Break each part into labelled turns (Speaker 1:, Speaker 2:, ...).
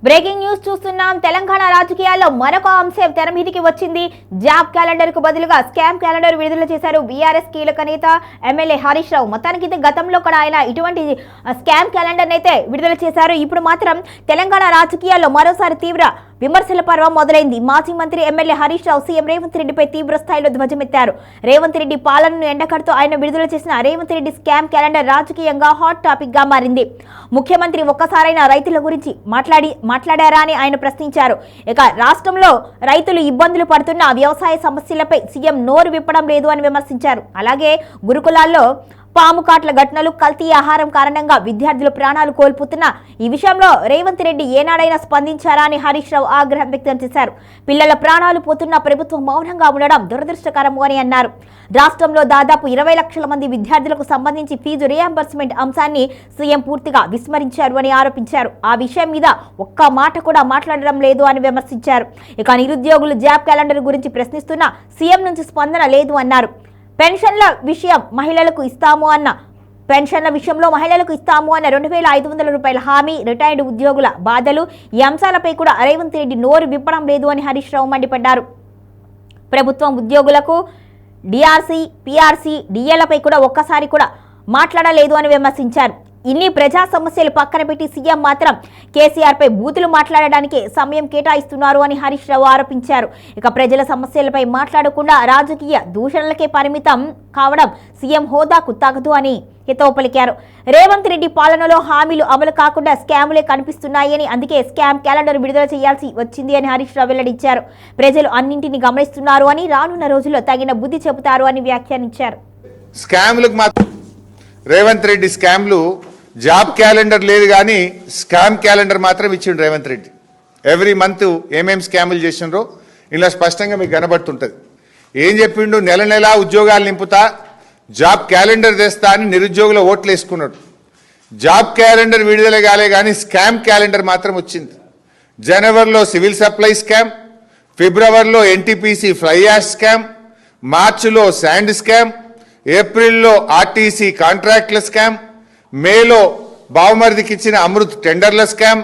Speaker 1: Breaking news చూస్తున్నాం. తెలంగాణ రాజకీయాల్లో మరొక అంశం తెర మీదికి వచ్చింది. జాబ్ క్యాలెండర్ కు బదులుగా స్కామ్ క్యాలెండర్ విడుదల చేశారు బీఆర్ఎస్ కీలక నేత ఎమ్మెల్యే హరీష్ రావు. మొత్తానికి గతంలో కూడా ఆయన ఇటువంటి స్కామ్ క్యాలెండర్ అయితే విడుదల చేశారు. ఇప్పుడు మాత్రం తెలంగాణ రాజకీయాల్లో మరోసారి తీవ్ర విమర్శల పర్వం మొదలైంది. మాజీ మంత్రి ఎమ్మెల్యే హరీష్ రావు సీఎం రేవంత్ రెడ్డిపై తీవ్ర స్థాయిలో ధ్వజమెత్తారు. రేవంత్ రెడ్డి పాలనను ఎండకడుతూ ఆయన విడుదల చేసిన రేవంత్ రెడ్డి స్కామ్ క్యాలెండర్ రాజకీయంగా హాట్ టాపిక్ గా మారింది. ముఖ్యమంత్రి ఒక్కసారైనా రైతుల గురించి మాట్లాడారా అని ఆయన ప్రశ్నించారు. ఇక రాష్ట్రంలో రైతులు ఇబ్బందులు పడుతున్న వ్యవసాయ సమస్యలపై సీఎం నోరు విప్పడం లేదు అని విమర్శించారు. అలాగే గురుకులాల్లో పాము కాట్ల ఘటనలు, కల్తీ ఆహారం కారణంగా విద్యార్థులు ప్రాణాలు కోల్పోతున్న ఈ విషయంలో రేవంత్ రెడ్డి ఏనాడైనా స్పందించారా అని హరీష్ రావు ఆగ్రహం వ్యక్తం చేశారు. పిల్లల ప్రాణాలు పోతున్న ప్రభుత్వం మౌనంగా ఉండడం దురదృష్టకరం అని అన్నారు. రాష్ట్రంలో దాదాపు 20 లక్షల మంది విద్యార్థులకు సంబంధించి ఫీజు రియంబర్స్మెంట్ అంశాన్ని సీఎం పూర్తిగా విస్మరించారు అని ఆరోపించారు. ఆ విషయం మీద ఒక్క మాట కూడా మాట్లాడడం లేదు అని విమర్శించారు. ఇక నిరుద్యోగులు జాబ్ క్యాలెండర్ గురించి ప్రశ్నిస్తున్న సీఎం నుంచి స్పందన లేదు అన్నారు. పెన్షన్ల విషయంలో మహిళలకు ఇస్తాము అన్న 2500 రూపాయల హామీ, రిటైర్డ్ ఉద్యోగుల బాధలు, ఈ అంశాలపై కూడా రేవంత్ రెడ్డి నోరు విప్పడం లేదు అని హరీష్ రావు మండిపడ్డారు. ప్రభుత్వం ఉద్యోగులకు డిఆర్సీ, పిఆర్సీ, డిఏలపై కూడా ఒక్కసారి కూడా మాట్లాడలేదు అని విమర్శించారు. ఇన్ని ప్రజా సమస్యలు పక్కన పెట్టి సీఎం మాత్రం కేసీఆర్ పై బూతులు మాట్లాడడానికి సమయం కేటాయిస్తున్నారు అని హరీష్ రావు ఆరోపించారు. ఇక ప్రజల సమస్యలపై మాట్లాడకుండా రాజకీయ దూషణలకే పరిమితం కావడం సీఎం హోదాకు తగదు అని హితవు పలికారు. రేవంత్ రెడ్డి పాలనలో హామీలు అమలు కాకుండా స్కాములే కనిపిస్తున్నాయని, అందుకే స్కామ్ క్యాలెండర్ విడుదల చేయాల్సి వచ్చింది అని హరీష్ రావు వెల్లడించారు. ప్రజలు అన్నింటినీ గమనిస్తున్నారు అని, రానున్న రోజుల్లో తగిన బుద్ధి చెబుతారు అని వ్యాఖ్యానించారు.
Speaker 2: రేవంత్ రెడ్డి స్కామ్లు జాబ్ క్యాలెండర్ లేదు కానీ స్కామ్ క్యాలెండర్ మాత్రం ఇచ్చిండు రేవంత్ రెడ్డి. ఎవ్రీ మంత్ ఏమేం స్కాములు చేసిండ్రో ఇలా స్పష్టంగా మీకు కనబడుతుంటుంది. ఏం చెప్పిండు? నెల నెలా ఉద్యోగాలు నింపుతా, జాబ్ క్యాలెండర్ తెస్తా అని నిరుద్యోగుల ఓట్లు వేసుకున్నాడు. జాబ్ క్యాలెండర్ విడుదల కాలే కానీ స్కామ్ క్యాలెండర్ మాత్రం వచ్చింది. జనవరిలో సివిల్ సప్లై స్కామ్, ఫిబ్రవరిలో ఎన్టీపీసీ ఫ్లై యాష్ స్కామ్, మార్చిలో శాండ్ స్కామ్, ఏప్రిల్లో ఆర్టీసీ కాంట్రాక్ట్ల స్కామ్, మేలో బావమరిదికి ఇచ్చిన అమృత్ టెండర్ల స్కామ్,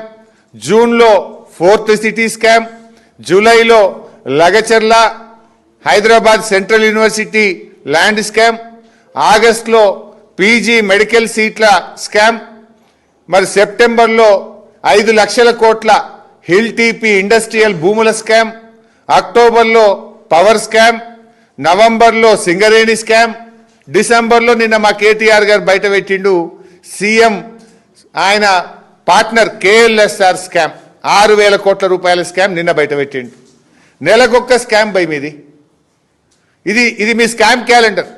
Speaker 2: జూన్లో 4th సిటీ స్కామ్, జూలైలో Lagacharla Hyderabad central university land scam, ఆగస్టులో పీజీ మెడికల్ సీట్ల స్కామ్, మరి సెప్టెంబర్లో 5 లక్షల కోట్ల హిల్ టీపీ ఇండస్ట్రియల్ భూముల స్కామ్, అక్టోబర్లో పవర్ స్కామ్, నవంబర్లో సింగరేణి స్కామ్, డిసెంబర్లో నిన్న మా కేటీఆర్ గారు బయట పెట్టిండు సీఎం ఆయన పార్ట్నర్ కేఎల్ఎస్ఆర్ స్కామ్, 6,000 కోట్ల రూపాయల స్కామ్ నిన్న బయట పెట్టిండు. నెలకొక్క స్కామ్ బై మీది. ఇది మీ స్కామ్ క్యాలెండర్.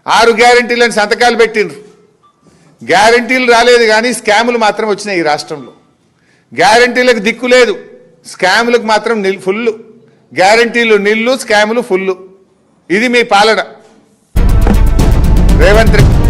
Speaker 2: 6 గ్యారంటీలను సంతకాలు పెట్టిండ్రు. గ్యారంటీలు రాలేదు కానీ స్కాములు మాత్రం వచ్చినాయి ఈ రాష్ట్రంలో. గ్యారంటీలకు దిక్కు లేదు, స్కాములకు మాత్రం ఫుల్లు. గ్యారంటీలు నిల్లు, స్కాములు ఫుల్లు. ఇది మీ పాలన. రేవంత్ రెడ్డి